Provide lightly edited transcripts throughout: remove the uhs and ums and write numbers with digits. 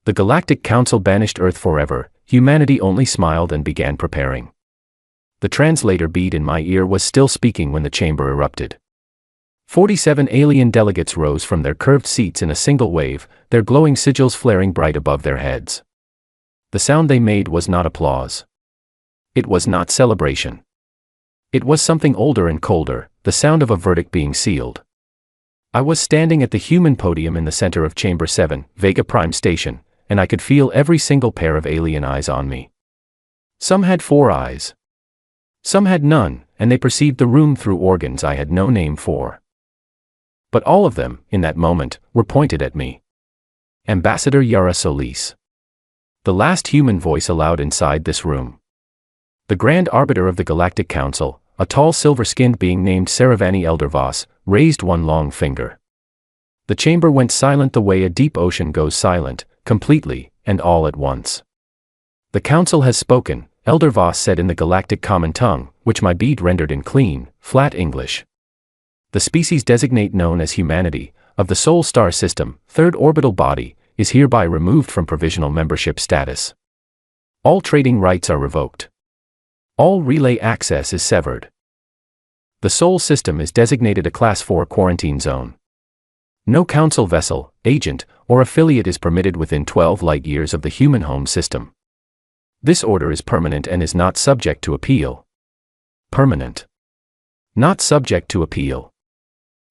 The Galactic Council banished Earth forever. Humanity only smiled and began preparing. The translator bead in my ear was still speaking when the chamber erupted. 47 alien delegates rose from their curved seats in a single wave, their glowing sigils flaring bright above their heads. The sound they made was not applause. It was not celebration. It was something older and colder, the sound of a verdict being sealed. I was standing at the human podium in the center of Chamber 7, Vega Prime Station, and I could feel every single pair of alien eyes on me. Some had 4 eyes. Some had none, and they perceived the room through organs I had no name for. But all of them, in that moment, were pointed at me. Ambassador Yara Solis. The last human voice allowed inside this room. The Grand Arbiter of the Galactic Council, a tall silver-skinned being named Saravani Eldervoss, raised one long finger. The chamber went silent the way a deep ocean goes silent, completely, and all at once. The Council has spoken, Eldervoss said in the Galactic Common Tongue, which my bead rendered in clean, flat English. The species designate known as humanity, of the Sol Star System, third orbital body, is hereby removed from provisional membership status. All trading rights are revoked. All relay access is severed. The Sol System is designated a Class 4 quarantine zone. No Council vessel, agent, or affiliate is permitted within 12 light-years of the human home system. This order is permanent and is not subject to appeal. Permanent. Not subject to appeal.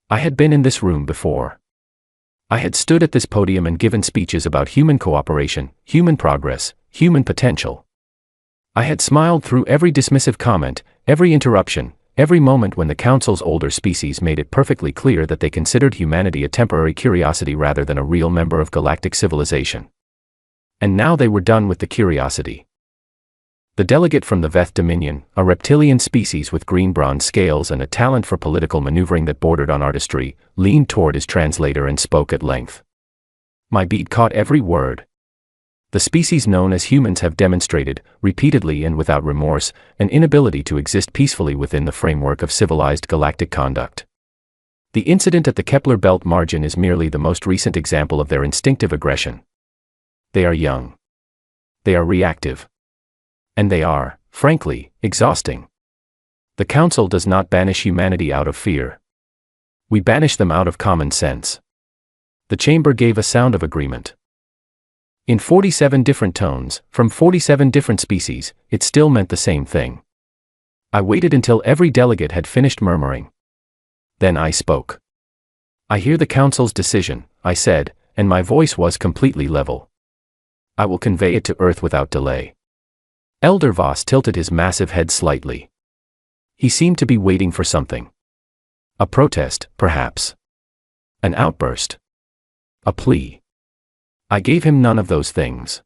I had been in this room before. I had stood at this podium and given speeches about human cooperation, human progress, human potential. I had smiled through every dismissive comment, every interruption, every moment when the Council's older species made it perfectly clear that they considered humanity a temporary curiosity rather than a real member of galactic civilization. And now they were done with the curiosity. The delegate from the Veth Dominion, a reptilian species with green-bronze scales and a talent for political maneuvering that bordered on artistry, leaned toward his translator and spoke at length. My bead caught every word. The species known as humans have demonstrated, repeatedly and without remorse, an inability to exist peacefully within the framework of civilized galactic conduct. The incident at the Kepler belt margin is merely the most recent example of their instinctive aggression. They are young. They are reactive. And they are, frankly, exhausting. The Council does not banish humanity out of fear. We banish them out of common sense. The chamber gave a sound of agreement. In 47 different tones, from 47 different species, it still meant the same thing. I waited until every delegate had finished murmuring. Then I spoke. I hear the Council's decision, I said, and my voice was completely level. I will convey it to Earth without delay. Eldervoss tilted his massive head slightly. He seemed to be waiting for something. A protest, perhaps. An outburst. A plea. I gave him none of those things.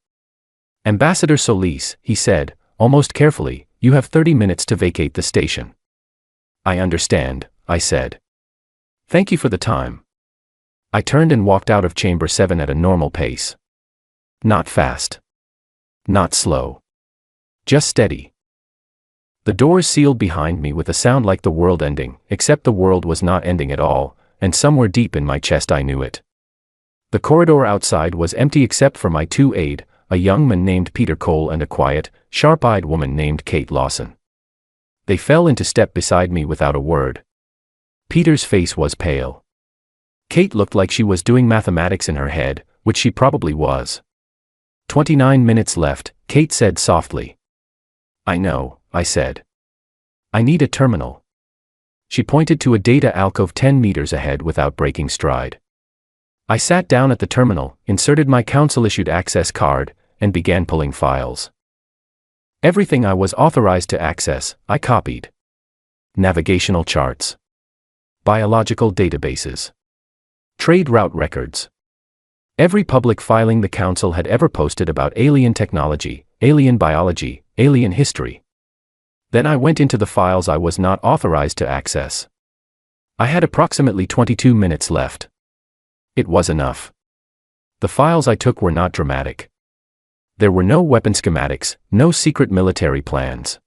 Ambassador Solis, he said, almost carefully, you have 30 minutes to vacate the station. I understand, I said. Thank you for the time. I turned and walked out of Chamber 7 at a normal pace. Not fast. Not slow. Just steady. The doors sealed behind me with a sound like the world ending, except the world was not ending at all, and somewhere deep in my chest I knew it. The corridor outside was empty except for my 2 aides, a young man named Peter Cole and a quiet, sharp-eyed woman named Kate Lawson. They fell into step beside me without a word. Peter's face was pale. Kate looked like she was doing mathematics in her head, which she probably was. 29 minutes left, Kate said softly. I know, I said. I need a terminal. She pointed to a data alcove 10 meters ahead without breaking stride. I sat down at the terminal, inserted my Council-issued access card, and began pulling files. Everything I was authorized to access, I copied. Navigational charts. Biological databases. Trade route records. Every public filing the Council had ever posted about alien technology, alien biology, alien history. Then I went into the files I was not authorized to access. I had approximately 22 minutes left. It was enough. The files I took were not dramatic. There were no weapon schematics, no secret military plans.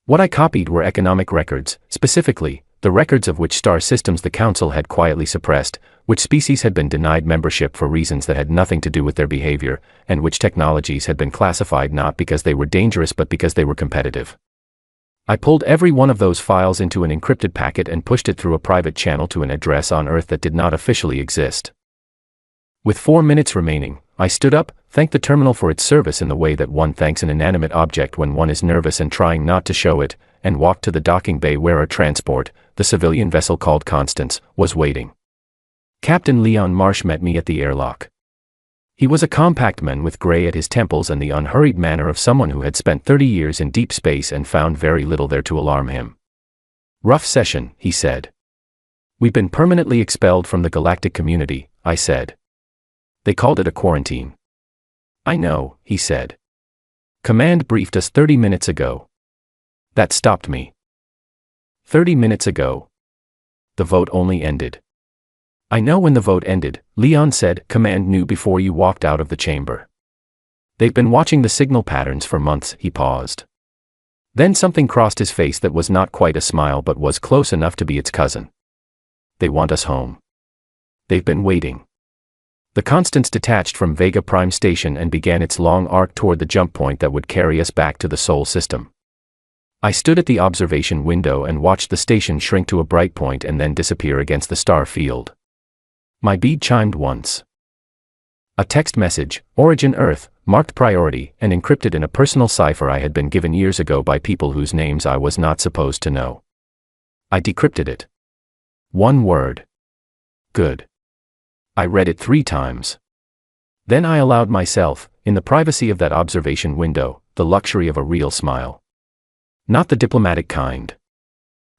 What I copied were economic records, specifically, the records of which star systems the Council had quietly suppressed, which species had been denied membership for reasons that had nothing to do with their behavior, and which technologies had been classified not because they were dangerous but because they were competitive. I pulled every one of those files into an encrypted packet and pushed it through a private channel to an address on Earth that did not officially exist. With 4 minutes remaining, I stood up, thanked the terminal for its service in the way that one thanks an inanimate object when one is nervous and trying not to show it, and walked to the docking bay where our transport, the civilian vessel called Constance, was waiting. Captain Leon Marsh met me at the airlock. He was a compact man with gray at his temples and the unhurried manner of someone who had spent 30 years in deep space and found very little there to alarm him. "Rough session," he said. "We've been permanently expelled from the galactic community," I said. "They called it a quarantine." "I know," he said. "Command briefed us 30 minutes ago." That stopped me. 30 minutes ago. The vote only ended. "I know when the vote ended," Leon said. "Command knew before you walked out of the chamber. They've been watching the signal patterns for months." He paused. Then something crossed his face that was not quite a smile but was close enough to be its cousin. "They want us home. They've been waiting." The Constance detached from Vega Prime Station and began its long arc toward the jump point that would carry us back to the Sol system. I stood at the observation window and watched the station shrink to a bright point and then disappear against the star field. My bead chimed once. A text message, Origin Earth, marked priority, and encrypted in a personal cipher I had been given years ago by people whose names I was not supposed to know. I decrypted it. One word. Good. I read it 3 times. Then I allowed myself, in the privacy of that observation window, the luxury of a real smile. Not the diplomatic kind.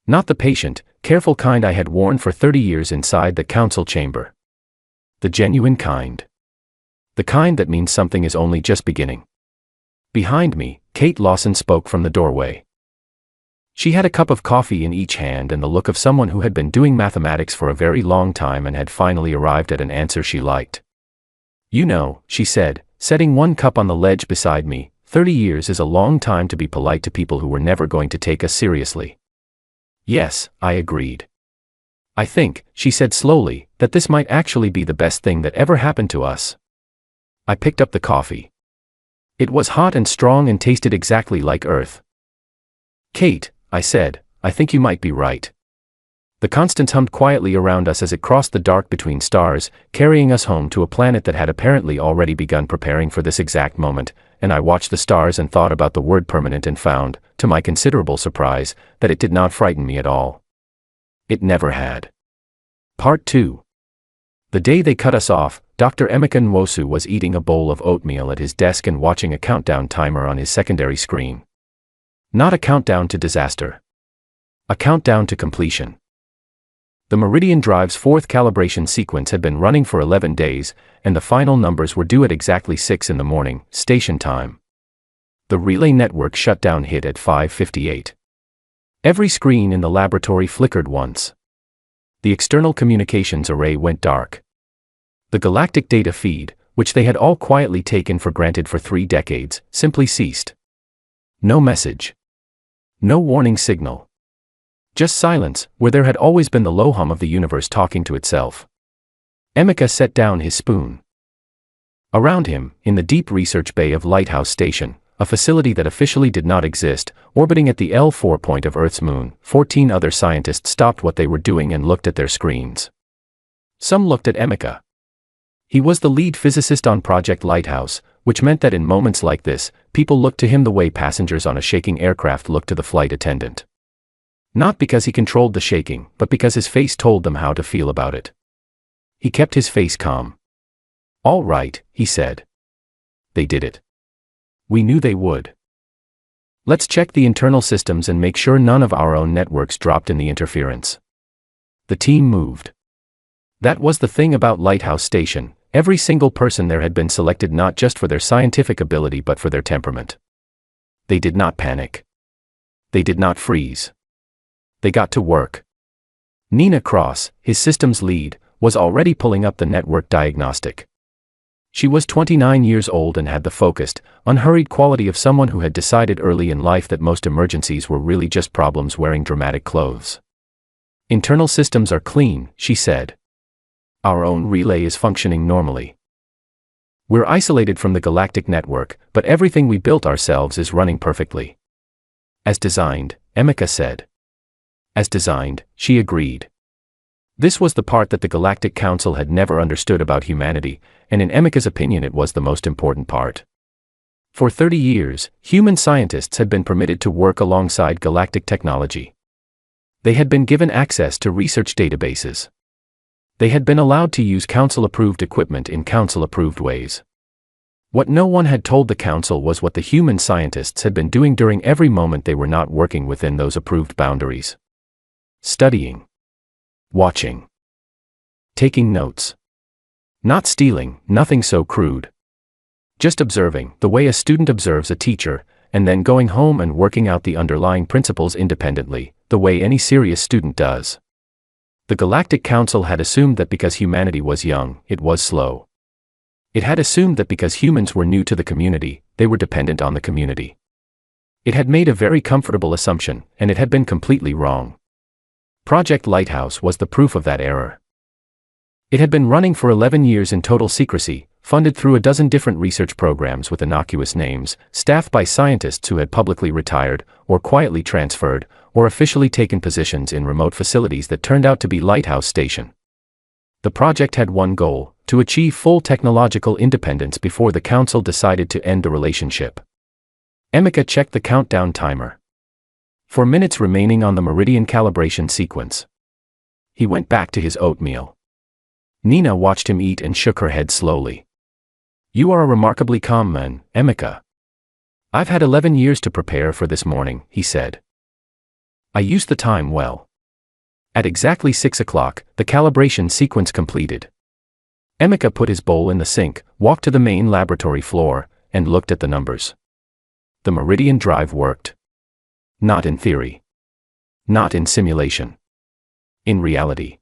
Not the patient, careful kind I had worn for 30 years inside the council chamber. The genuine kind. The kind that means something is only just beginning. Behind me, Kate Lawson spoke from the doorway. She had a cup of coffee in each hand and the look of someone who had been doing mathematics for a very long time and had finally arrived at an answer she liked. "You know," she said, setting one cup on the ledge beside me, 30 years is a long time to be polite to people who were never going to take us seriously." "Yes," I agreed. "I think," she said slowly, "that this might actually be the best thing that ever happened to us." I picked up the coffee. It was hot and strong and tasted exactly like Earth. "Kate," I said, "I think you might be right." The Constance hummed quietly around us as it crossed the dark between stars, carrying us home to a planet that had apparently already begun preparing for this exact moment, and I watched the stars and thought about the word permanent and found, to my considerable surprise, that it did not frighten me at all. It never had. Part 2. The day they cut us off, Dr. Emeka Nwosu was eating a bowl of oatmeal at his desk and watching a countdown timer on his secondary screen. Not a countdown to disaster. A countdown to completion. The Meridian Drive's 4th calibration sequence had been running for 11 days, and the final numbers were due at exactly 6 in the morning, station time. The relay network shutdown hit at 5:58. Every screen in the laboratory flickered once. The external communications array went dark. The galactic data feed, which they had all quietly taken for granted for 3 decades, simply ceased. No message. No warning signal. Just silence, where there had always been the low hum of the universe talking to itself. Emeka set down his spoon. Around him, in the deep research bay of Lighthouse Station, a facility that officially did not exist, orbiting at the L4 point of Earth's moon, 14 other scientists stopped what they were doing and looked at their screens. Some looked at Emeka. He was the lead physicist on Project Lighthouse, which meant that in moments like this, people looked to him the way passengers on a shaking aircraft look to the flight attendant. Not because he controlled the shaking, but because his face told them how to feel about it. He kept his face calm. "All right," he said. "They did it. We knew they would. Let's check the internal systems and make sure none of our own networks dropped in the interference." The team moved. That was the thing about Lighthouse Station. Every single person there had been selected not just for their scientific ability but for their temperament. They did not panic. They did not freeze. They got to work. Nina Cross, his systems lead, was already pulling up the network diagnostic. She was 29 years old and had the focused, unhurried quality of someone who had decided early in life that most emergencies were really just problems wearing dramatic clothes. Internal systems are clean, she said. Our own relay is functioning normally. We're isolated from the galactic network, but everything we built ourselves is running perfectly. As designed, Emeka said. As designed, she agreed. This was the part that the Galactic Council had never understood about humanity, and in Emeka's opinion it was the most important part. For 30 years, human scientists had been permitted to work alongside galactic technology. They had been given access to research databases. They had been allowed to use Council-approved equipment in Council-approved ways. What no one had told the Council was what the human scientists had been doing during every moment they were not working within those approved boundaries. Studying. Watching. Taking notes. Not stealing, nothing so crude. Just observing, the way a student observes a teacher, and then going home and working out the underlying principles independently, the way any serious student does. The Galactic Council had assumed that because humanity was young, it was slow. It had assumed that because humans were new to the community, they were dependent on the community. It had made a very comfortable assumption, and it had been completely wrong. Project Lighthouse was the proof of that error. It had been running for 11 years in total secrecy, funded through a dozen different research programs with innocuous names, staffed by scientists who had publicly retired, or quietly transferred, or officially taken positions in remote facilities that turned out to be Lighthouse Station. The project had one goal: to achieve full technological independence before the Council decided to end the relationship. Emeka checked the countdown timer. 4 minutes remaining on the meridian calibration sequence. He went back to his oatmeal. Nina watched him eat and shook her head slowly. You are a remarkably calm man, Emeka. I've had 11 years to prepare for this morning, he said. I used the time well. At exactly 6 o'clock, the calibration sequence completed. Emeka put his bowl in the sink, walked to the main laboratory floor, and looked at the numbers. The meridian drive worked. Not in theory. Not in simulation. In reality.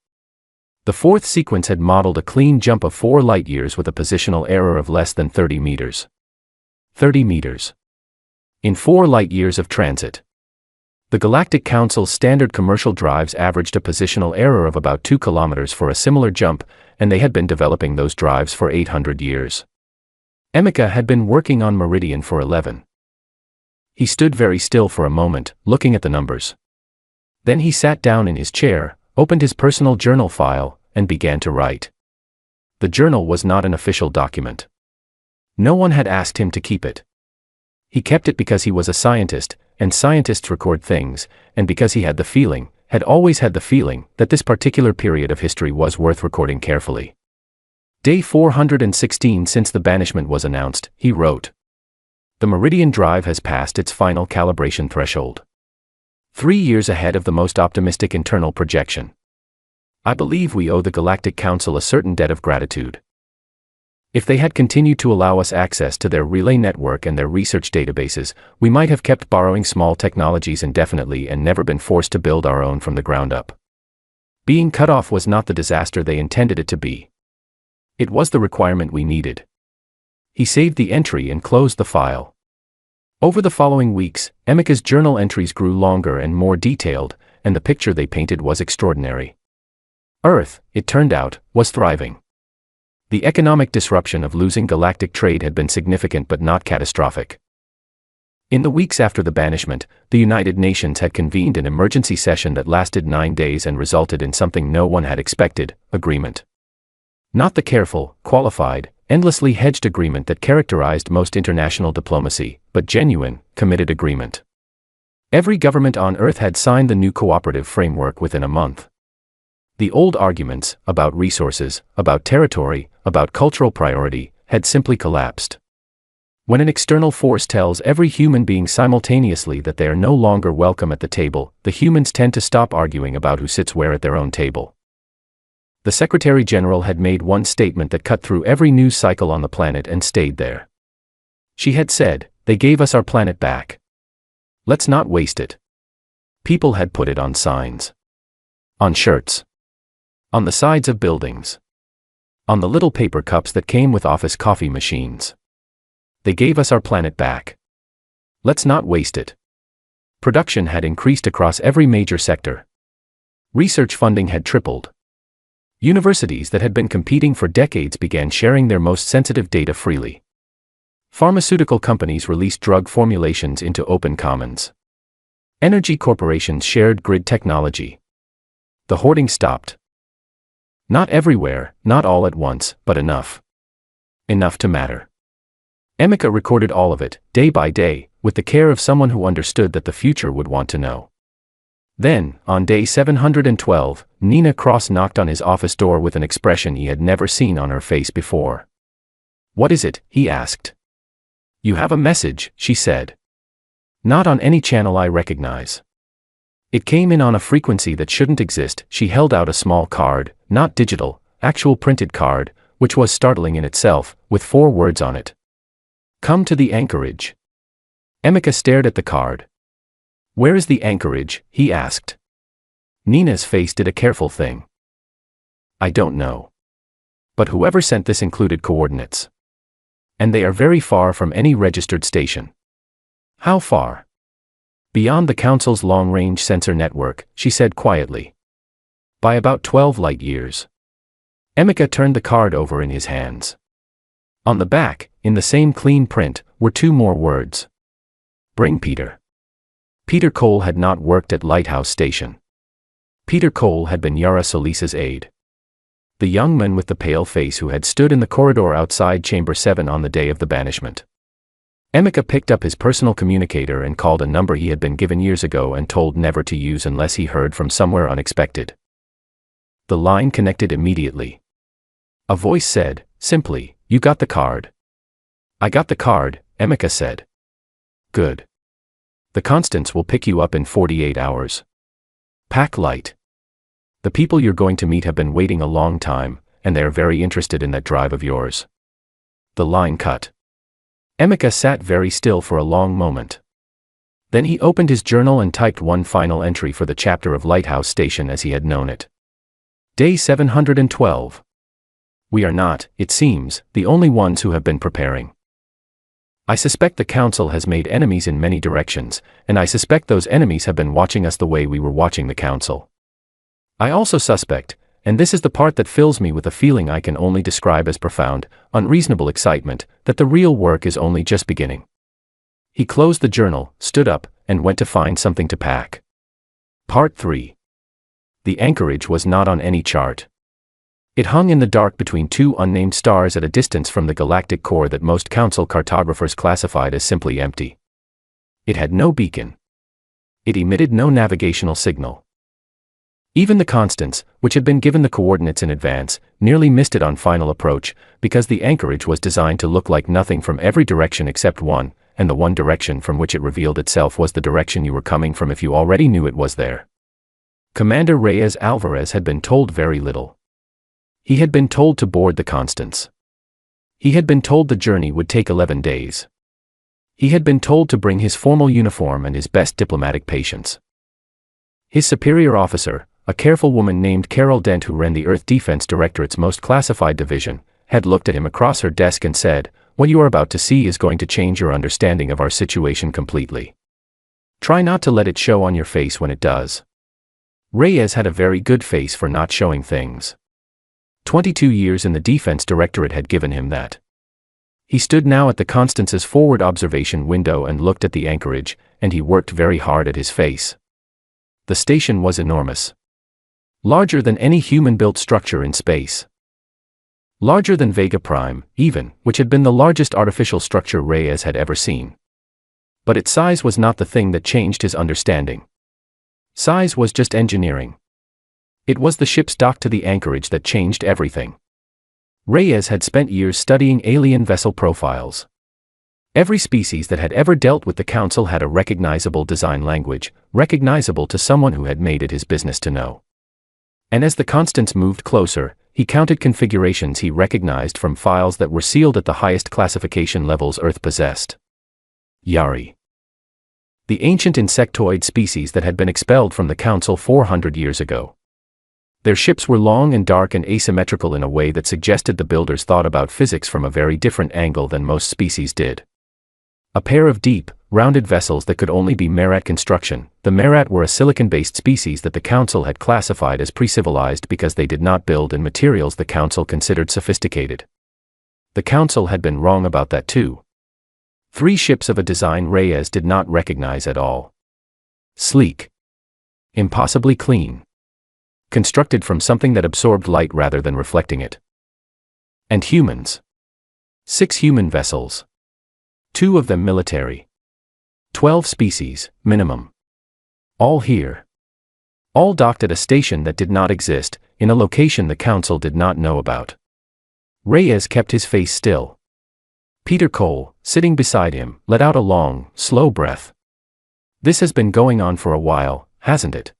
The fourth sequence had modeled a clean jump of 4 light-years with a positional error of less than 30 meters. 30 meters. In 4 light-years of transit. The Galactic Council's standard commercial drives averaged a positional error of about 2 kilometers for a similar jump, and they had been developing those drives for 800 years. Emeka had been working on Meridian for 11. He stood very still for a moment, looking at the numbers. Then he sat down in his chair, opened his personal journal file, and began to write. The journal was not an official document. No one had asked him to keep it. He kept it because he was a scientist, and scientists record things, and because he had always had the feeling, that this particular period of history was worth recording carefully. Day 416 since the banishment was announced, he wrote. The Meridian drive has passed its final calibration threshold. 3 years ahead of the most optimistic internal projection. I believe we owe the Galactic Council a certain debt of gratitude. If they had continued to allow us access to their relay network and their research databases, we might have kept borrowing small technologies indefinitely and never been forced to build our own from the ground up. Being cut off was not the disaster they intended it to be. It was the requirement we needed. He saved the entry and closed the file. Over the following weeks, Emeka's journal entries grew longer and more detailed, and the picture they painted was extraordinary. Earth, it turned out, was thriving. The economic disruption of losing galactic trade had been significant but not catastrophic. In the weeks after the banishment, the United Nations had convened an emergency session that lasted 9 days and resulted in something no one had expected: agreement. Not the careful, qualified, endlessly hedged agreement that characterized most international diplomacy, but genuine, committed agreement. Every government on Earth had signed the new cooperative framework within a month. The old arguments, about resources, about territory, about cultural priority, had simply collapsed. When an external force tells every human being simultaneously that they are no longer welcome at the table, the humans tend to stop arguing about who sits where at their own table. The Secretary General had made one statement that cut through every news cycle on the planet and stayed there. She had said, "They gave us our planet back. Let's not waste it." People had put it on signs. On shirts. On the sides of buildings. On the little paper cups that came with office coffee machines. They gave us our planet back. Let's not waste it. Production had increased across every major sector. Research funding had tripled. Universities that had been competing for decades began sharing their most sensitive data freely. Pharmaceutical companies released drug formulations into open commons. Energy corporations shared grid technology. The hoarding stopped. Not everywhere, not all at once, but enough. Enough to matter. Emeka recorded all of it, day by day, with the care of someone who understood that the future would want to know. Then, on day 712, Nina Cross knocked on his office door with an expression he had never seen on her face before. "What is it?" he asked. "You have a message," she said. "Not on any channel I recognize." It came in on a frequency that shouldn't exist. She held out a small card, not digital, actual printed card, which was startling in itself, with 4 words on it. "Come to the anchorage." Emeka stared at the card. "Where is the anchorage?" he asked. Nina's face did a careful thing. "I don't know. But whoever sent this included coordinates. And they are very far from any registered station." "How far?" "Beyond the Council's long-range sensor network," she said quietly. "By about 12 light years." Emeka turned the card over in his hands. On the back, in the same clean print, were 2 more words. "Bring Peter." Peter Cole had not worked at Lighthouse Station. Peter Cole had been Yara Solis's aide. The young man with the pale face who had stood in the corridor outside Chamber 7 on the day of the banishment. Emeka picked up his personal communicator and called a number he had been given years ago and told never to use unless he heard from somewhere unexpected. The line connected immediately. A voice said, simply, "You got the card." "I got the card," Emeka said. "Good. The Constance will pick you up in 48 hours. Pack light. The people you're going to meet have been waiting a long time, and they are very interested in that drive of yours." The line cut. Emeka sat very still for a long moment. Then he opened his journal and typed one final entry for the chapter of Lighthouse Station as he had known it. Day 712. "We are not, it seems, the only ones who have been preparing. I suspect the Council has made enemies in many directions, and I suspect those enemies have been watching us the way we were watching the Council. I also suspect, and this is the part that fills me with a feeling I can only describe as profound, unreasonable excitement, that the real work is only just beginning." He closed the journal, stood up, and went to find something to pack. Part 3. The anchorage was not on any chart. It hung in the dark between 2 unnamed stars at a distance from the galactic core that most Council cartographers classified as simply empty. It had no beacon. It emitted no navigational signal. Even the Constance, which had been given the coordinates in advance, nearly missed it on final approach, because the anchorage was designed to look like nothing from every direction except one, and the one direction from which it revealed itself was the direction you were coming from if you already knew it was there. Commander Reyes Alvarez had been told very little. He had been told to board the Constance. He had been told the journey would take 11 days. He had been told to bring his formal uniform and his best diplomatic patience. His superior officer, a careful woman named Carol Dent who ran the Earth Defense Directorate's most classified division, had looked at him across her desk and said, "What you are about to see is going to change your understanding of our situation completely. Try not to let it show on your face when it does." Reyes had a very good face for not showing things. 22 years in the Defense Directorate had given him that. He stood now at the Constance's forward observation window and looked at the anchorage, and he worked very hard at his face. The station was enormous. Larger than any human-built structure in space. Larger than Vega Prime, even, which had been the largest artificial structure Reyes had ever seen. But its size was not the thing that changed his understanding. Size was just engineering. It was the ship's dock to the anchorage that changed everything. Reyes had spent years studying alien vessel profiles. Every species that had ever dealt with the Council had a recognizable design language, recognizable to someone who had made it his business to know. And as the Constance moved closer, he counted configurations he recognized from files that were sealed at the highest classification levels Earth possessed. Yari. The ancient insectoid species that had been expelled from the Council 400 years ago. Their ships were long and dark and asymmetrical in a way that suggested the builders thought about physics from a very different angle than most species did. A pair of deep, rounded vessels that could only be Merat construction. The Merat were a silicon-based species that the Council had classified as pre-civilized because they did not build in materials the Council considered sophisticated. The Council had been wrong about that too. 3 ships of a design Reyes did not recognize at all. Sleek. Impossibly clean. Constructed from something that absorbed light rather than reflecting it. And humans. 6 human vessels. 2 of them military. 12 species, minimum. All here. All docked at a station that did not exist, in a location the Council did not know about. Reyes kept his face still. Peter Cole, sitting beside him, let out a long, slow breath. This has been going on for a while, hasn't it?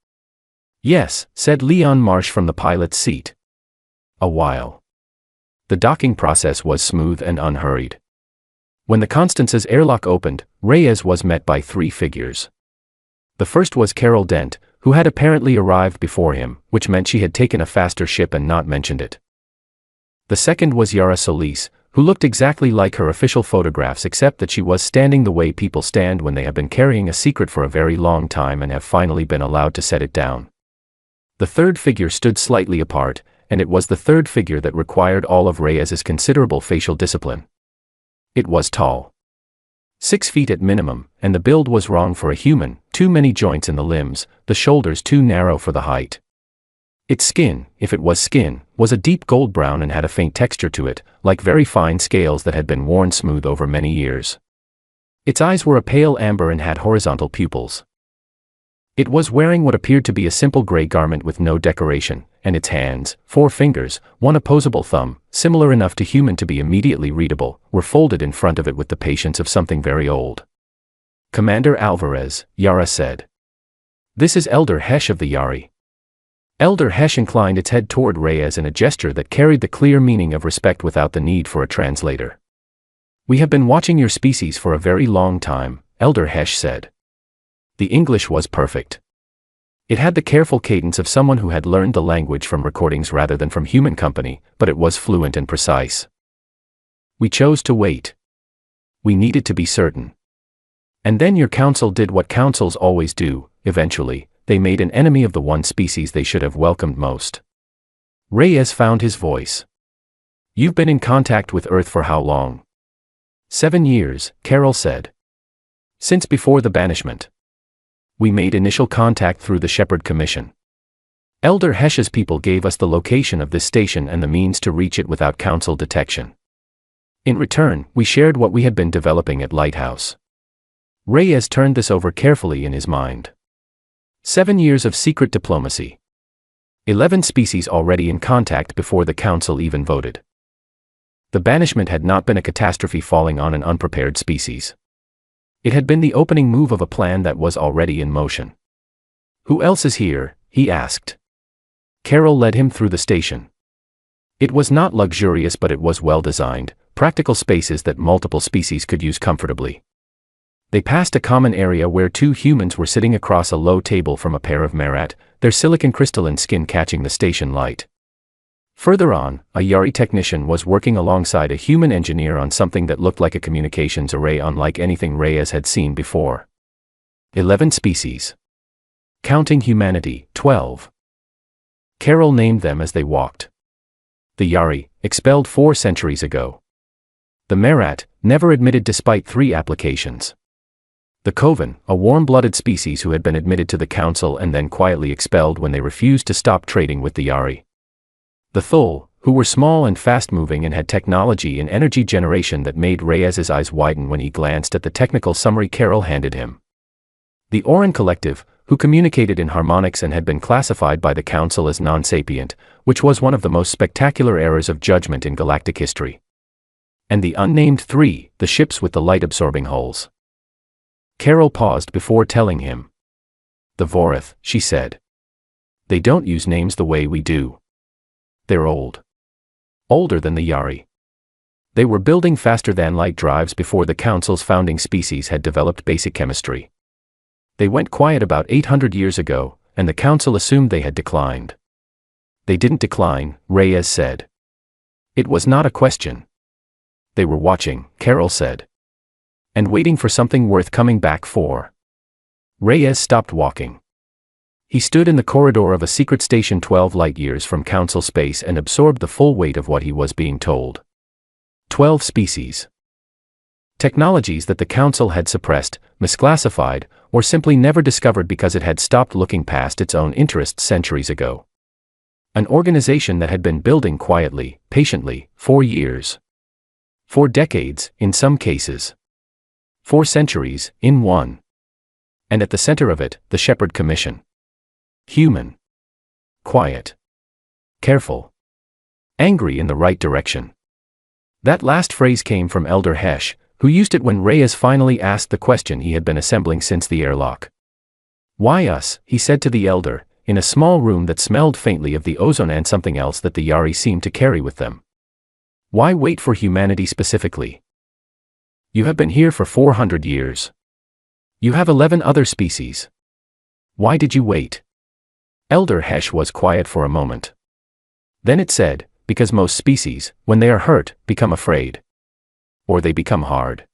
Yes, said Leon Marsh from the pilot's seat. A while. The docking process was smooth and unhurried. When the Constance's airlock opened, Reyes was met by 3 figures. The first was Carol Dent, who had apparently arrived before him, which meant she had taken a faster ship and not mentioned it. The second was Yara Solis, who looked exactly like her official photographs except that she was standing the way people stand when they have been carrying a secret for a very long time and have finally been allowed to set it down. The third figure stood slightly apart, and it was the third figure that required all of Reyes's considerable facial discipline. It was tall. 6 feet at minimum, and the build was wrong for a human, too many joints in the limbs, the shoulders too narrow for the height. Its skin, if it was skin, was a deep gold brown and had a faint texture to it, like very fine scales that had been worn smooth over many years. Its eyes were a pale amber and had horizontal pupils. It was wearing what appeared to be a simple gray garment with no decoration, and its hands, 4 fingers, 1 opposable thumb, similar enough to human to be immediately readable, were folded in front of it with the patience of something very old. Commander Alvarez, Yara said. This is Elder Hesh of the Yari. Elder Hesh inclined its head toward Reyes in a gesture that carried the clear meaning of respect without the need for a translator. We have been watching your species for a very long time, Elder Hesh said. The English was perfect. It had the careful cadence of someone who had learned the language from recordings rather than from human company, but it was fluent and precise. We chose to wait. We needed to be certain. And then your council did what councils always do, eventually. They made an enemy of the one species they should have welcomed most. Reyes found his voice. You've been in contact with Earth for how long? 7 years, Carol said. Since before the banishment. We made initial contact through the Shepherd Commission. Elder Hesh's people gave us the location of this station and the means to reach it without council detection. In return, we shared what we had been developing at Lighthouse. Reyes turned this over carefully in his mind. 7 years of secret diplomacy. 11 species already in contact before the Council even voted. The banishment had not been a catastrophe falling on an unprepared species. It had been the opening move of a plan that was already in motion. Who else is here? He asked. Carol led him through the station. It was not luxurious, but it was well designed, practical spaces that multiple species could use comfortably. They passed a common area where 2 humans were sitting across a low table from a pair of Merat, their silicon crystalline skin catching the station light. Further on, a Yari technician was working alongside a human engineer on something that looked like a communications array unlike anything Reyes had seen before. 11 species. Counting humanity, 12. Carol named them as they walked. The Yari, expelled 4 centuries ago. The Merat, never admitted despite 3 applications. The Coven, a warm-blooded species who had been admitted to the Council and then quietly expelled when they refused to stop trading with the Yari. The Thul, who were small and fast-moving and had technology and energy generation that made Reyes's eyes widen when he glanced at the technical summary Carol handed him. The Oran Collective, who communicated in harmonics and had been classified by the Council as non-sapient, which was one of the most spectacular errors of judgment in galactic history. And the unnamed 3, the ships with the light-absorbing hulls. Carol paused before telling him. The Vorith, she said. They don't use names the way we do. They're old. Older than the Yari. They were building faster-than-light drives before the Council's founding species had developed basic chemistry. They went quiet about 800 years ago, and the Council assumed they had declined. They didn't decline, Reyes said. It was not a question. They were watching, Carol said. and waiting for something worth coming back for. Reyes stopped walking. He stood in the corridor of a secret station 12 light-years from Council space and absorbed the full weight of what he was being told. 12 species. Technologies that the Council had suppressed, misclassified, or simply never discovered because it had stopped looking past its own interests centuries ago. An organization that had been building quietly, patiently, for years. 4 decades, in some cases. 4 centuries, in one. And at the center of it, the Shepherd Commission. Human. Quiet. Careful. Angry in the right direction. That last phrase came from Elder Hesh, who used it when Reyes finally asked the question he had been assembling since the airlock. "Why us?" he said to the Elder, in a small room that smelled faintly of the ozone and something else that the Yari seemed to carry with them. "Why wait for humanity specifically? You have been here for 400 years. You have 11 other species. Why did you wait?" Elder Hesh was quiet for a moment. Then it said, "Because most species, when they are hurt, become afraid. Or they become hard.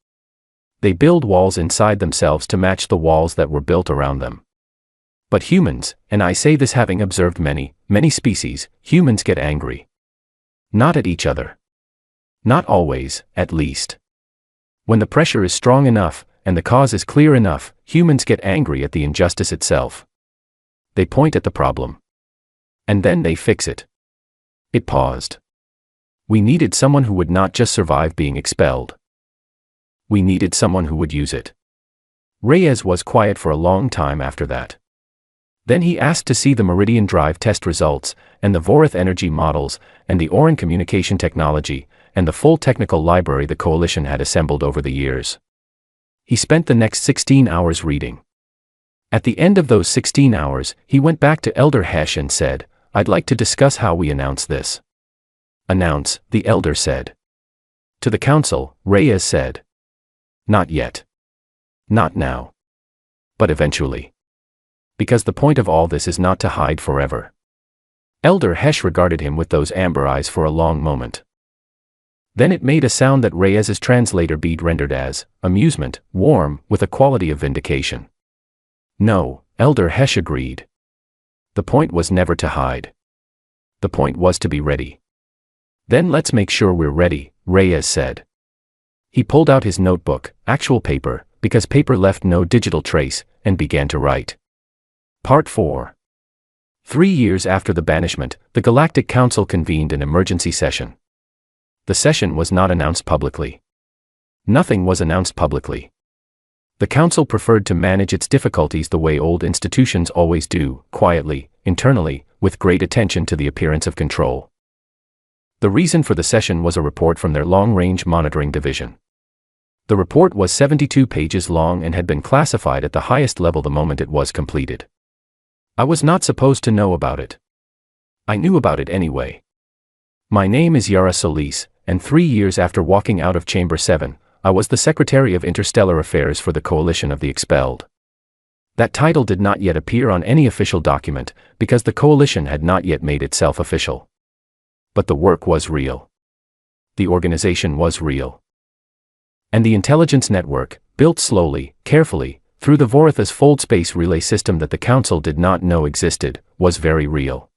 They build walls inside themselves to match the walls that were built around them. But humans, and I say this having observed many, many species, humans get angry. Not at each other. Not always, at least. When the pressure is strong enough, and the cause is clear enough, humans get angry at the injustice itself. They point at the problem. And then they fix it." It paused. "We needed someone who would not just survive being expelled. We needed someone who would use it." Reyes was quiet for a long time after that. Then he asked to see the Meridian Drive test results, and the Vorith energy models, and the Orin communication technology, and the full technical library the Coalition had assembled over the years. He spent the next 16 hours reading. At the end of those 16 hours, he went back to Elder Hesh and said, "I'd like to discuss how we announce this." "Announce," the Elder said. "To the Council," Reyes said. "Not yet. Not now. But eventually. Because the point of all this is not to hide forever." Elder Hesh regarded him with those amber eyes for a long moment. Then it made a sound that Reyes's translator bead rendered as amusement, warm, with a quality of vindication. "No," Elder Hesh agreed. "The point was never to hide. The point was to be ready." "Then let's make sure we're ready," Reyes said. He pulled out his notebook, actual paper, because paper left no digital trace, and began to write. Part 4. 3 years after the banishment, the Galactic Council convened an emergency session. The session was not announced publicly. Nothing was announced publicly. The Council preferred to manage its difficulties the way old institutions always do, quietly, internally, with great attention to the appearance of control. The reason for the session was a report from their long-range monitoring division. The report was 72 pages long and had been classified at the highest level the moment it was completed. I was not supposed to know about it. I knew about it anyway. My name is Yara Solis, and 3 years after walking out of Chamber 7, I was the Secretary of Interstellar Affairs for the Coalition of the Expelled. That title did not yet appear on any official document, because the Coalition had not yet made itself official. But the work was real. The organization was real. And the intelligence network, built slowly, carefully, through the Vorith's fold space relay system that the Council did not know existed, was very real.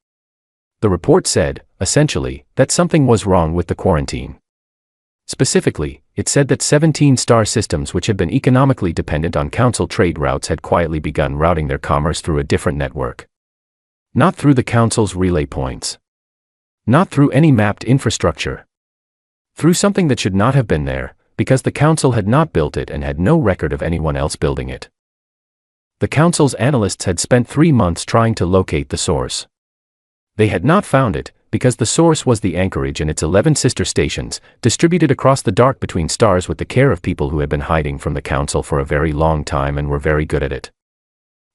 The report said, essentially, that something was wrong with the quarantine. Specifically, it said that 17 star systems which had been economically dependent on Council trade routes had quietly begun routing their commerce through a different network. Not through the Council's relay points. Not through any mapped infrastructure. Through something that should not have been there, because the Council had not built it and had no record of anyone else building it. The Council's analysts had spent 3 months trying to locate the source. They had not found it, because the source was the anchorage and its 11 sister stations, distributed across the dark between stars with the care of people who had been hiding from the Council for a very long time and were very good at it.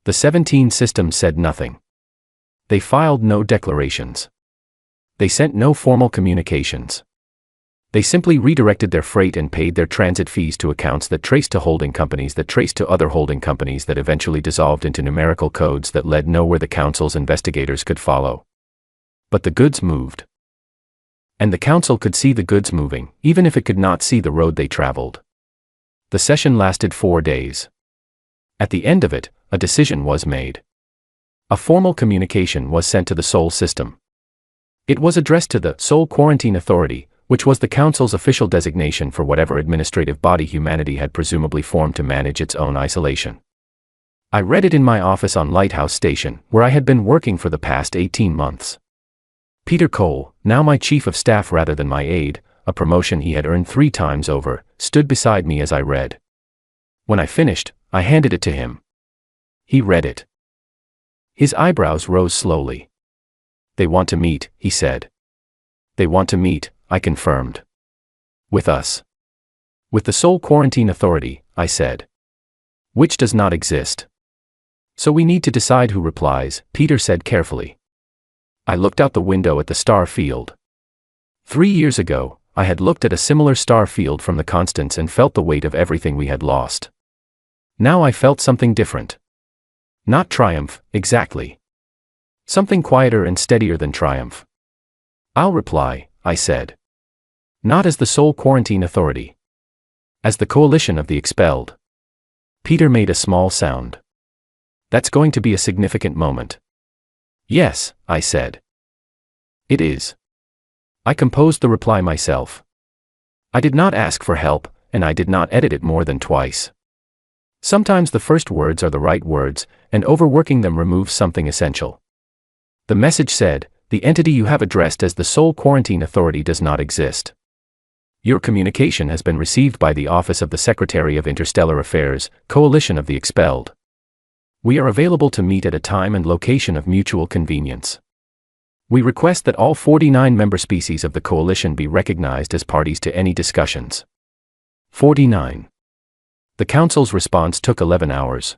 The 17 systems said nothing. They filed no declarations. They sent no formal communications. They simply redirected their freight and paid their transit fees to accounts that traced to holding companies that traced to other holding companies that eventually dissolved into numerical codes that led nowhere the Council's investigators could follow. But the goods moved. And the Council could see the goods moving, even if it could not see the road they traveled. The session lasted 4 days. At the end of it, a decision was made. A formal communication was sent to the Sol system. It was addressed to the Sol Quarantine Authority, which was the Council's official designation for whatever administrative body humanity had presumably formed to manage its own isolation. I read it in my office on Lighthouse Station, where I had been working for the past 18 months. Peter Cole, now my chief of staff rather than my aide, a promotion he had earned 3 times over, stood beside me as I read. When I finished, I handed it to him. He read it. His eyebrows rose slowly. "They want to meet," he said. "They want to meet," I confirmed. "With us." "With the Sol Quarantine Authority," I said. "Which does not exist." "So we need to decide who replies," Peter said carefully. I looked out the window at the star field. 3 years ago, I had looked at a similar star field from the Constants and felt the weight of everything we had lost. Now I felt something different. Not triumph, exactly. Something quieter and steadier than triumph. "I'll reply," I said. "Not as the Sol Quarantine Authority. As the Coalition of the Expelled." Peter made a small sound. "That's going to be a significant moment." "Yes," I said. "It is." I composed the reply myself. I did not ask for help, and I did not edit it more than twice. Sometimes the first words are the right words, and overworking them removes something essential. The message said, "The entity you have addressed as the Sol Quarantine Authority does not exist. Your communication has been received by the Office of the Secretary of Interstellar Affairs, Coalition of the Expelled. We are available to meet at a time and location of mutual convenience. We request that all 49 member species of the Coalition be recognized as parties to any discussions." 49. The Council's response took 11 hours.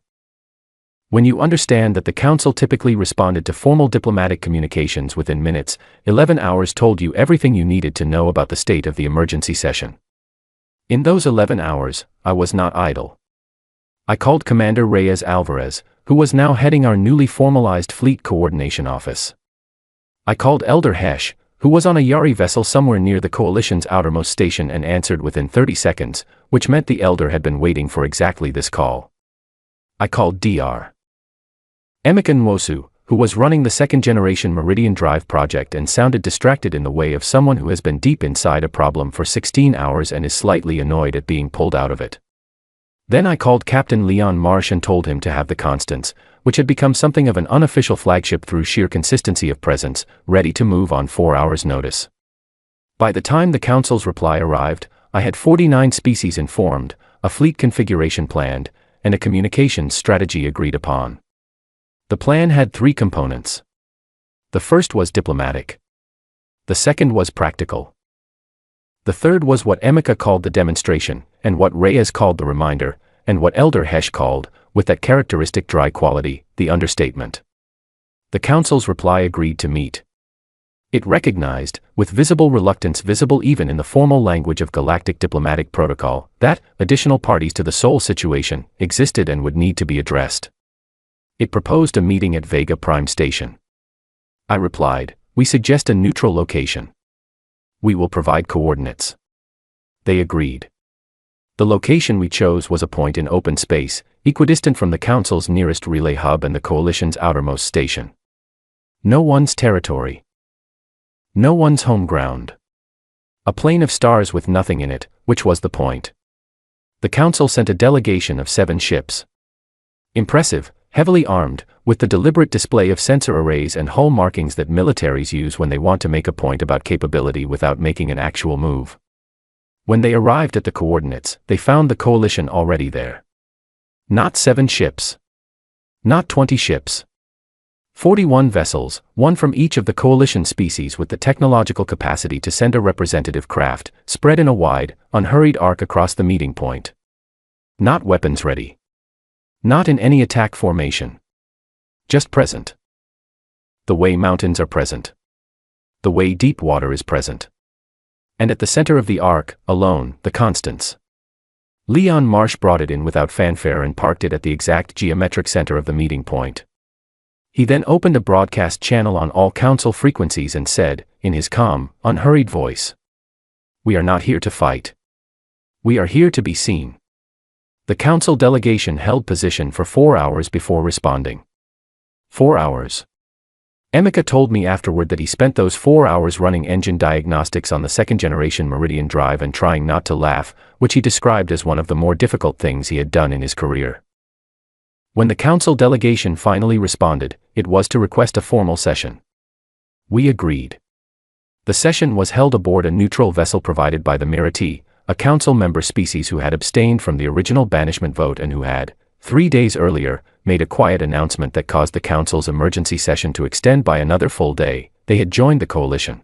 When you understand that the Council typically responded to formal diplomatic communications within minutes, 11 hours told you everything you needed to know about the state of the emergency session. In those 11 hours, I was not idle. I called Commander Reyes Alvarez, who was now heading our newly formalized Fleet Coordination Office. I called Elder Hesh, who was on a Yari vessel somewhere near the Coalition's outermost station and answered within 30 seconds, which meant the Elder had been waiting for exactly this call. I called Dr. Emeka Nwosu, who was running the second-generation Meridian Drive project and sounded distracted in the way of someone who has been deep inside a problem for 16 hours and is slightly annoyed at being pulled out of it. Then I called Captain Leon Marsh and told him to have the Constance, which had become something of an unofficial flagship through sheer consistency of presence, ready to move on 4 hours' notice. By the time the Council's reply arrived, I had 49 species informed, a fleet configuration planned, and a communications strategy agreed upon. The plan had 3 components. The first was diplomatic. The second was practical. The third was what Emeka called the demonstration, and what Reyes called the reminder, and what Elder Hesh called, with that characteristic dry quality, the understatement. The Council's reply agreed to meet. It recognized, with visible reluctance visible even in the formal language of galactic diplomatic protocol, that additional parties to the Sol situation existed and would need to be addressed. It proposed a meeting at Vega Prime Station. I replied, "We suggest a neutral location. We will provide coordinates." They agreed. The location we chose was a point in open space, equidistant from the Council's nearest relay hub and the Coalition's outermost station. No one's territory. No one's home ground. A plain of stars with nothing in it, which was the point. The Council sent a delegation of 7 ships. Impressive, heavily armed, with the deliberate display of sensor arrays and hull markings that militaries use when they want to make a point about capability without making an actual move. When they arrived at the coordinates, they found the Coalition already there. Not 7 ships. Not 20 ships. 41 vessels, 1 from each of the Coalition species with the technological capacity to send a representative craft, spread in a wide, unhurried arc across the meeting point. Not weapons ready. Not in any attack formation. Just present. The way mountains are present. The way deep water is present. And at the center of the arc, alone, the Constance. Leon Marsh brought it in without fanfare and parked it at the exact geometric center of the meeting point. He then opened a broadcast channel on all Council frequencies and said, in his calm, unhurried voice, "We are not here to fight. We are here to be seen. The council delegation held position for 4 hours before responding. 4 hours. Emeka told me afterward that he spent those 4 hours running engine diagnostics on the second-generation Meridian drive and trying not to laugh, which he described as one of the more difficult things he had done in his career. When the council delegation finally responded, it was to request a formal session. We agreed. The session was held aboard a neutral vessel provided by the Mirati, a council member species who had abstained from the original banishment vote and who had, 3 days earlier, made a quiet announcement that caused the council's emergency session to extend by another full day. They had joined the coalition.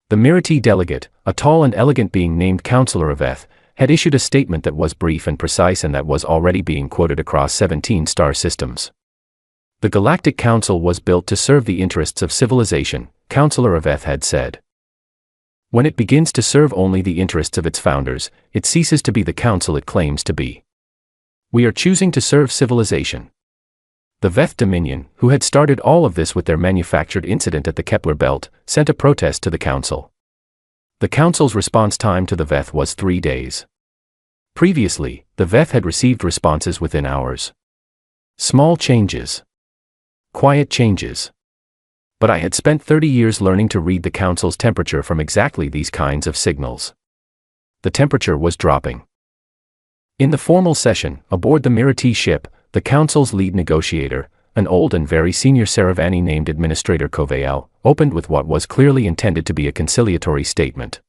The Mirati delegate, a tall and elegant being named Councillor Aveth, had issued a statement that was brief and precise and that was already being quoted across 17 star systems. The Galactic Council was built to serve the interests of civilization, Councillor Aveth had said. When it begins to serve only the interests of its founders, it ceases to be the council it claims to be. We are choosing to serve civilization. The Veth Dominion, who had started all of this with their manufactured incident at the Kepler Belt, sent a protest to the council. The council's response time to the Veth was 3 days. Previously, the Veth had received responses within hours. Small changes. Quiet changes. But I had spent 30 years learning to read the council's temperature from exactly these kinds of signals. The temperature was dropping. In the formal session, aboard the Mirati ship, the council's lead negotiator, an old and very senior Saravani named Administrator Koveal, opened with what was clearly intended to be a conciliatory statement.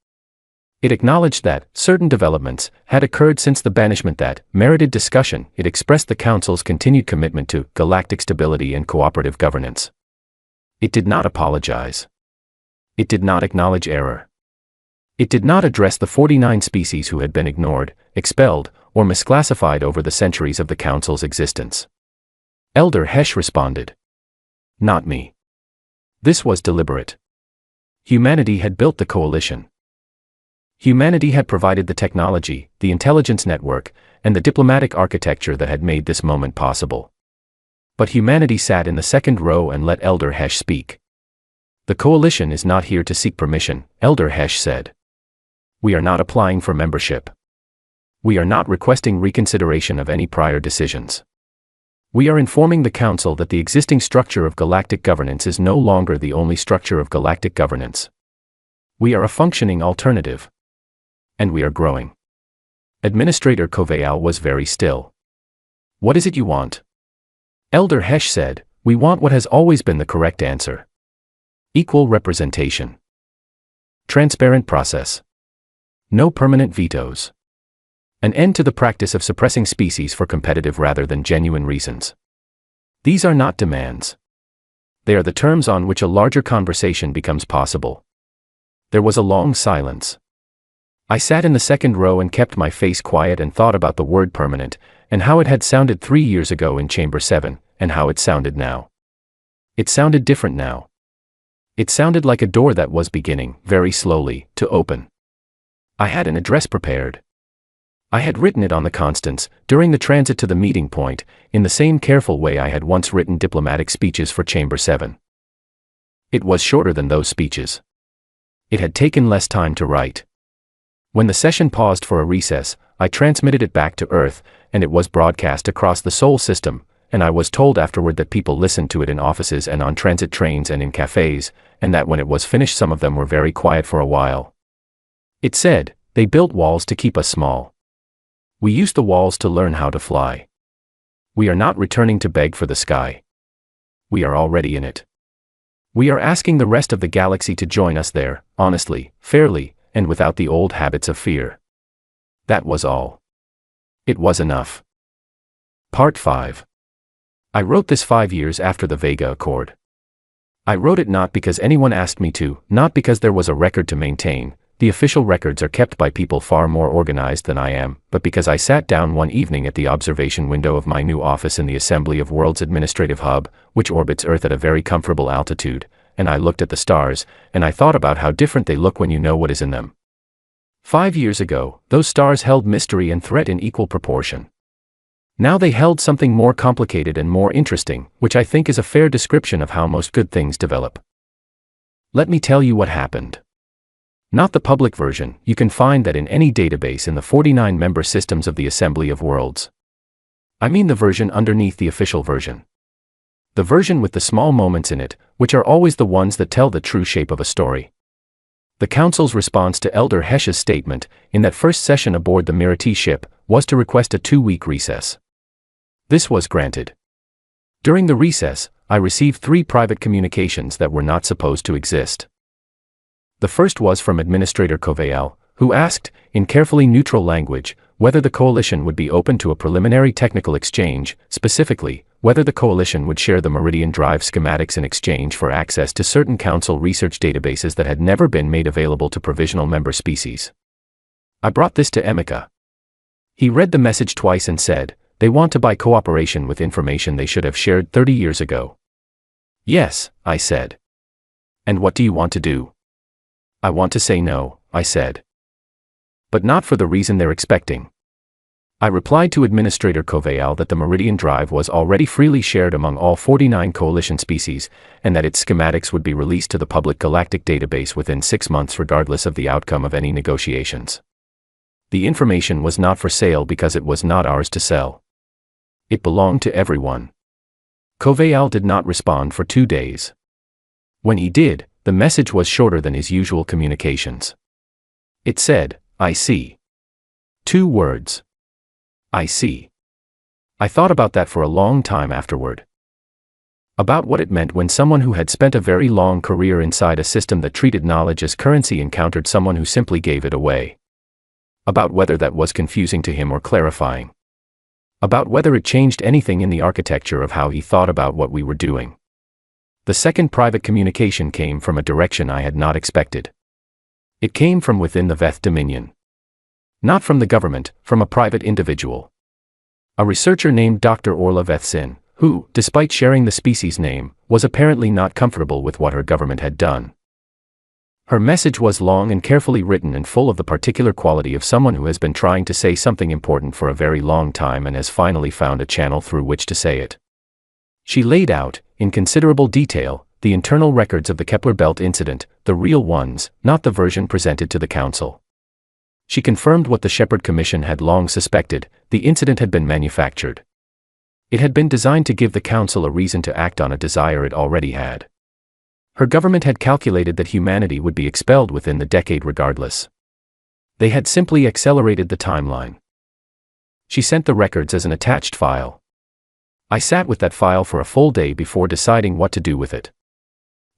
It acknowledged that certain developments had occurred since the banishment that merited discussion. It expressed the council's continued commitment to galactic stability and cooperative governance. It did not apologize. It did not acknowledge error. It did not address the 49 species who had been ignored, expelled, or misclassified over the centuries of the council's existence. Elder Hesh responded. Not me. This was deliberate. Humanity had built the coalition. Humanity had provided the technology, the intelligence network, and the diplomatic architecture that had made this moment possible. But humanity sat in the second row and let Elder Hesh speak. The coalition is not here to seek permission, Elder Hesh said. We are not applying for membership. We are not requesting reconsideration of any prior decisions. We are informing the Council that the existing structure of galactic governance is no longer the only structure of galactic governance. We are a functioning alternative. And we are growing. Administrator Koveal was very still. What is it you want? Elder Hesh said, we want what has always been the correct answer. Equal representation. Transparent process. No permanent vetoes. An end to the practice of suppressing species for competitive rather than genuine reasons. These are not demands. They are the terms on which a larger conversation becomes possible. There was a long silence. I sat in the second row and kept my face quiet and thought about the word permanent, and how it had sounded 3 years ago in Chamber 7, and how it sounded now. It sounded different now. It sounded like a door that was beginning, very slowly, to open. I had an address prepared. I had written it on the Constance, during the transit to the meeting point, in the same careful way I had once written diplomatic speeches for Chamber 7. It was shorter than those speeches. It had taken less time to write. When the session paused for a recess, I transmitted it back to Earth, and it was broadcast across the Sol system, and I was told afterward that people listened to it in offices and on transit trains and in cafes, and that when it was finished some of them were very quiet for a while. It said, they built walls to keep us small. We used the walls to learn how to fly. We are not returning to beg for the sky. We are already in it. We are asking the rest of the galaxy to join us there, honestly, fairly, and without the old habits of fear. That was all. It was enough. Part 5. I wrote this 5 years after the Vega Accord. I wrote it not because anyone asked me to, not because there was a record to maintain. The official records are kept by people far more organized than I am, but because I sat down one evening at the observation window of my new office in the Assembly of Worlds Administrative Hub, which orbits Earth at a very comfortable altitude, and I looked at the stars, and I thought about how different they look when you know what is in them. 5 years ago, those stars held mystery and threat in equal proportion. Now they held something more complicated and more interesting, which I think is a fair description of how most good things develop. Let me tell you what happened. Not the public version. You can find that in any database in the 49 member systems of the Assembly of Worlds. I mean the version underneath the official version. The version with the small moments in it, which are always the ones that tell the true shape of a story. The Council's response to Elder Hesch's statement, in that first session aboard the Mirati ship, was to request a 2-week recess. This was granted. During the recess, I received 3 private communications that were not supposed to exist. The first was from Administrator Koveal, who asked, in carefully neutral language, whether the Coalition would be open to a preliminary technical exchange, specifically, whether the Coalition would share the Meridian Drive schematics in exchange for access to certain Council research databases that had never been made available to provisional member species. I brought this to Emeka. He read the message twice and said, they want to buy cooperation with information they should have shared 30 years ago. Yes, I said. And what do you want to do? I want to say no, I said. But not for the reason they're expecting. I replied to Administrator Koveal that the Meridian Drive was already freely shared among all 49 Coalition species, and that its schematics would be released to the public Galactic database within 6 months regardless of the outcome of any negotiations. The information was not for sale because it was not ours to sell. It belonged to everyone. Koveal did not respond for 2 days. When he did, the message was shorter than his usual communications. It said, I see. 2 words. I see. I thought about that for a long time afterward. About what it meant when someone who had spent a very long career inside a system that treated knowledge as currency encountered someone who simply gave it away. About whether that was confusing to him or clarifying. About whether it changed anything in the architecture of how he thought about what we were doing. The second private communication came from a direction I had not expected. It came from within the Veth Dominion. Not from the government, from a private individual. A researcher named Dr. Orla Vethsin, who, despite sharing the species name, was apparently not comfortable with what her government had done. Her message was long and carefully written and full of the particular quality of someone who has been trying to say something important for a very long time and has finally found a channel through which to say it. She laid out, in considerable detail, the internal records of the Kepler Belt incident, the real ones, not the version presented to the Council. She confirmed what the Shepherd Commission had long suspected: the incident had been manufactured. It had been designed to give the Council a reason to act on a desire it already had. Her government had calculated that humanity would be expelled within the decade regardless. They had simply accelerated the timeline. She sent the records as an attached file. I sat with that file for a full day before deciding what to do with it.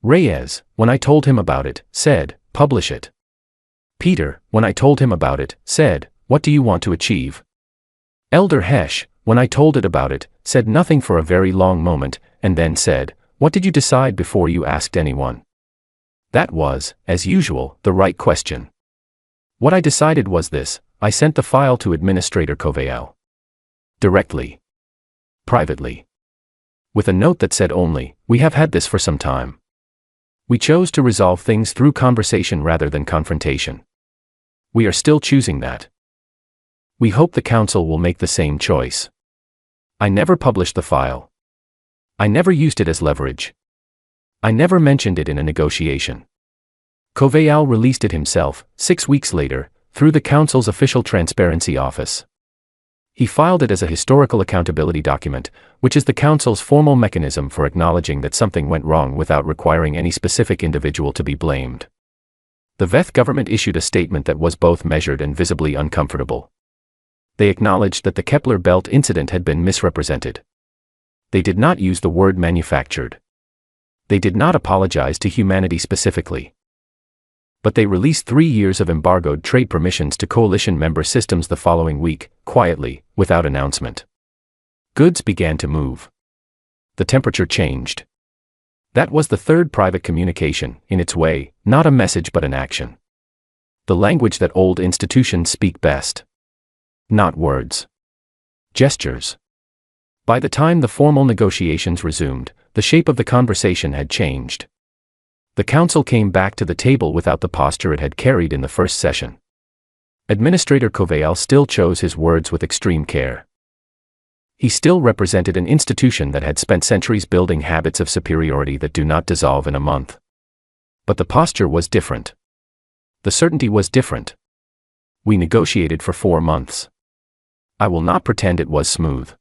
Reyes, when I told him about it, said, "Publish it." Peter, when I told him about it, said, "What do you want to achieve?" Elder Hesch, when I told it about it, said nothing for a very long moment, and then said, "What did you decide before you asked anyone?" That was, as usual, the right question. What I decided was this: I sent the file to Administrator Koveal. Directly. Privately. With a note that said only, "We have had this for some time. We chose to resolve things through conversation rather than confrontation. We are still choosing that. We hope the Council will make the same choice." I never published the file. I never used it as leverage. I never mentioned it in a negotiation. Koveal released it himself, 6 weeks later, through the Council's official transparency office. He filed it as a historical accountability document, which is the Council's formal mechanism for acknowledging that something went wrong without requiring any specific individual to be blamed. The Veth government issued a statement that was both measured and visibly uncomfortable. They acknowledged that the Kepler Belt incident had been misrepresented. They did not use the word manufactured. They did not apologize to humanity specifically. But they released 3 years of embargoed trade permissions to coalition member systems the following week, quietly, without announcement. Goods began to move. The temperature changed. That was the third private communication, in its way, not a message but an action. The language that old institutions speak best. Not words. Gestures. By the time the formal negotiations resumed, the shape of the conversation had changed. The Council came back to the table without the posture it had carried in the first session. Administrator Koveal still chose his words with extreme care. He still represented an institution that had spent centuries building habits of superiority that do not dissolve in a month. But the posture was different. The certainty was different. We negotiated for 4 months. I will not pretend it was smooth.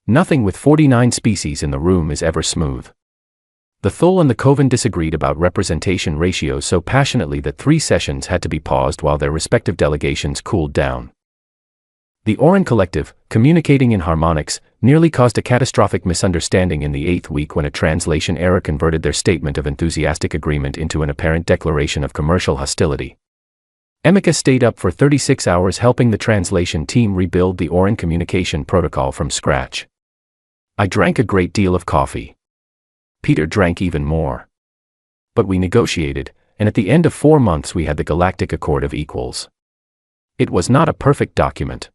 Nothing with 49 species in the room is ever smooth. The Thule and the Coven disagreed about representation ratios so passionately that 3 sessions had to be paused while their respective delegations cooled down. The Oran Collective, communicating in harmonics, nearly caused a catastrophic misunderstanding in the 8th week when a translation error converted their statement of enthusiastic agreement into an apparent declaration of commercial hostility. Emeka stayed up for 36 hours helping the translation team rebuild the Oran communication protocol from scratch. I drank a great deal of coffee. Peter drank even more. But we negotiated, and at the end of 4 months we had the Galactic Accord of Equals. It was not a perfect document.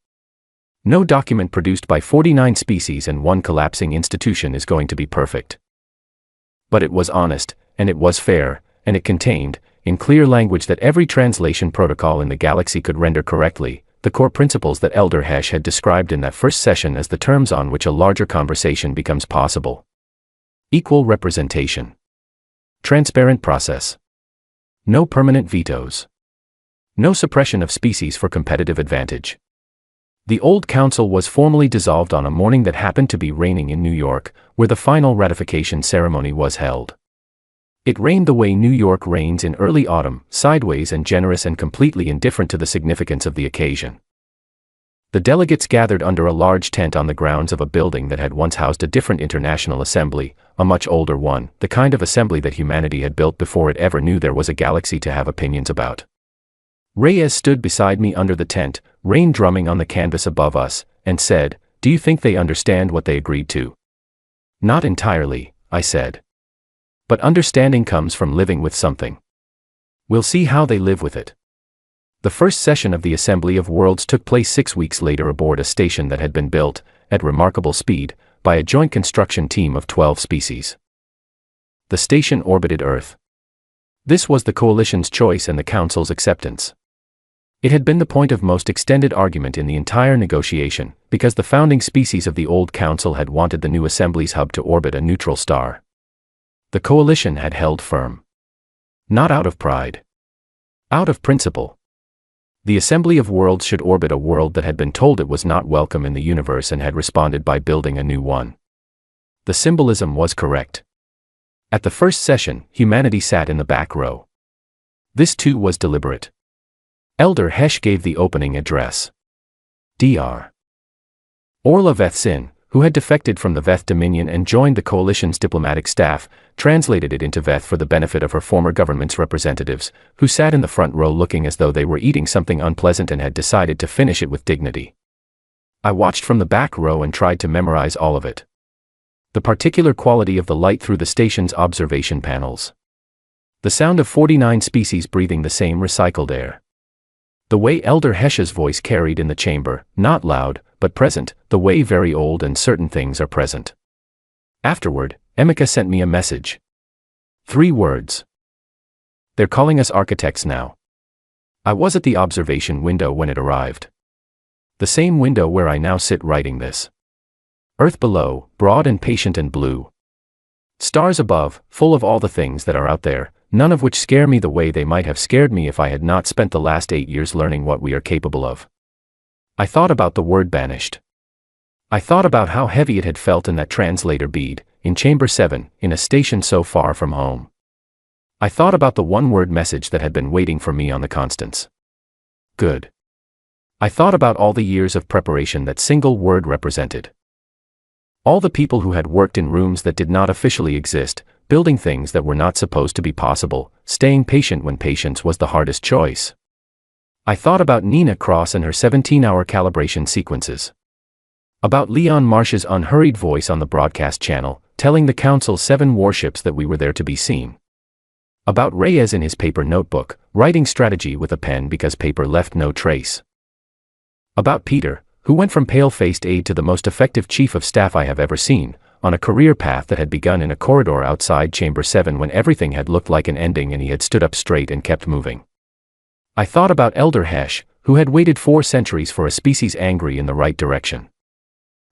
No document produced by 49 species and 1 collapsing institution is going to be perfect. But it was honest, and it was fair, and it contained, in clear language that every translation protocol in the galaxy could render correctly, the core principles that Elder Hesh had described in that first session as the terms on which a larger conversation becomes possible. Equal representation. Transparent process. No permanent vetoes. No suppression of species for competitive advantage. The old council was formally dissolved on a morning that happened to be raining in New York, where the final ratification ceremony was held. It rained the way New York rains in early autumn, sideways and generous and completely indifferent to the significance of the occasion. The delegates gathered under a large tent on the grounds of a building that had once housed a different international assembly, a much older one, the kind of assembly that humanity had built before it ever knew there was a galaxy to have opinions about. Reyes stood beside me under the tent, rain drumming on the canvas above us, and said, "Do you think they understand what they agreed to?" "Not entirely," I said. "But understanding comes from living with something. We'll see how they live with it." The first session of the Assembly of Worlds took place 6 weeks later aboard a station that had been built, at remarkable speed, by a joint construction team of 12 species. The station orbited Earth. This was the Coalition's choice and the Council's acceptance. It had been the point of most extended argument in the entire negotiation, because the founding species of the old Council had wanted the new Assembly's hub to orbit a neutral star. The Coalition had held firm. Not out of pride. Out of principle. The Assembly of Worlds should orbit a world that had been told it was not welcome in the universe and had responded by building a new one. The symbolism was correct. At the first session, humanity sat in the back row. This too was deliberate. Elder Hesh gave the opening address. Dr. Orla Vethsin, who had defected from the Veth Dominion and joined the Coalition's diplomatic staff, translated it into Veth for the benefit of her former government's representatives, who sat in the front row looking as though they were eating something unpleasant and had decided to finish it with dignity. I watched from the back row and tried to memorize all of it. The particular quality of the light through the station's observation panels. The sound of 49 species breathing the same recycled air. The way Elder Hesh's voice carried in the chamber, not loud, but present, the way very old and certain things are present. Afterward, Emeka sent me a message. 3 words. "They're calling us architects now." I was at the observation window when it arrived. The same window where I now sit writing this. Earth below, broad and patient and blue. Stars above, full of all the things that are out there, none of which scare me the way they might have scared me if I had not spent the last 8 years learning what we are capable of. I thought about the word banished. I thought about how heavy it had felt in that translator bead, in Chamber 7, in a station so far from home. I thought about the one-word message that had been waiting for me on the constants. Good. I thought about all the years of preparation that single word represented. All the people who had worked in rooms that did not officially exist, building things that were not supposed to be possible, staying patient when patience was the hardest choice. I thought about Nina Cross and her 17-hour calibration sequences. About Leon Marsh's unhurried voice on the broadcast channel, telling the Council's 7 warships that we were there to be seen. About Reyes in his paper notebook, writing strategy with a pen because paper left no trace. About Peter, who went from pale-faced aide to the most effective chief of staff I have ever seen, on a career path that had begun in a corridor outside Chamber 7 when everything had looked like an ending and he had stood up straight and kept moving. I thought about Elder Hesh, who had waited 4 centuries for a species angry in the right direction.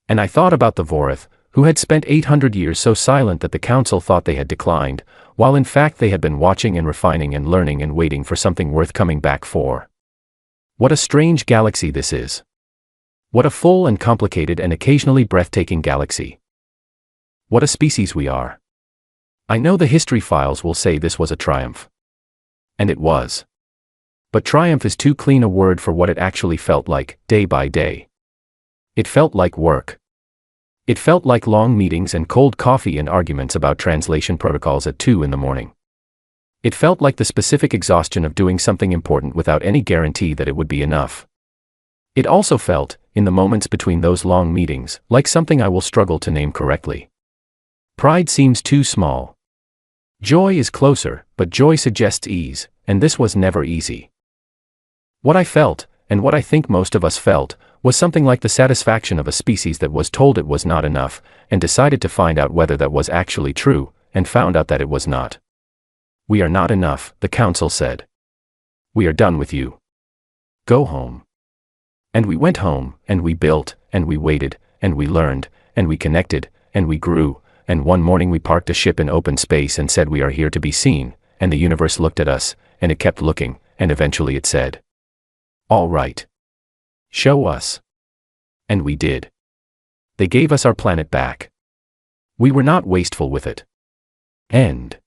And I thought about the Vorith, who had spent 800 years so silent that the Council thought they had declined, while in fact they had been watching and refining and learning and waiting for something worth coming back for. What a strange galaxy this is. What a full and complicated and occasionally breathtaking galaxy. What a species we are. I know the history files will say this was a triumph. And it was. But triumph is too clean a word for what it actually felt like, day by day. It felt like work. It felt like long meetings and cold coffee and arguments about translation protocols at 2 in the morning. It felt like the specific exhaustion of doing something important without any guarantee that it would be enough. It also felt, in the moments between those long meetings, like something I will struggle to name correctly. Pride seems too small. Joy is closer, but joy suggests ease, and this was never easy. What I felt, and what I think most of us felt, was something like the satisfaction of a species that was told it was not enough, and decided to find out whether that was actually true, and found out that it was not. We are not enough, the council said. We are done with you. Go home. And we went home, and we built, and we waited, and we learned, and we connected, and we grew, and one morning we parked a ship in open space and said we are here to be seen, and the universe looked at us, and it kept looking, and eventually it said, all right. Show us. And we did. They gave us our planet back. We were not wasteful with it. End.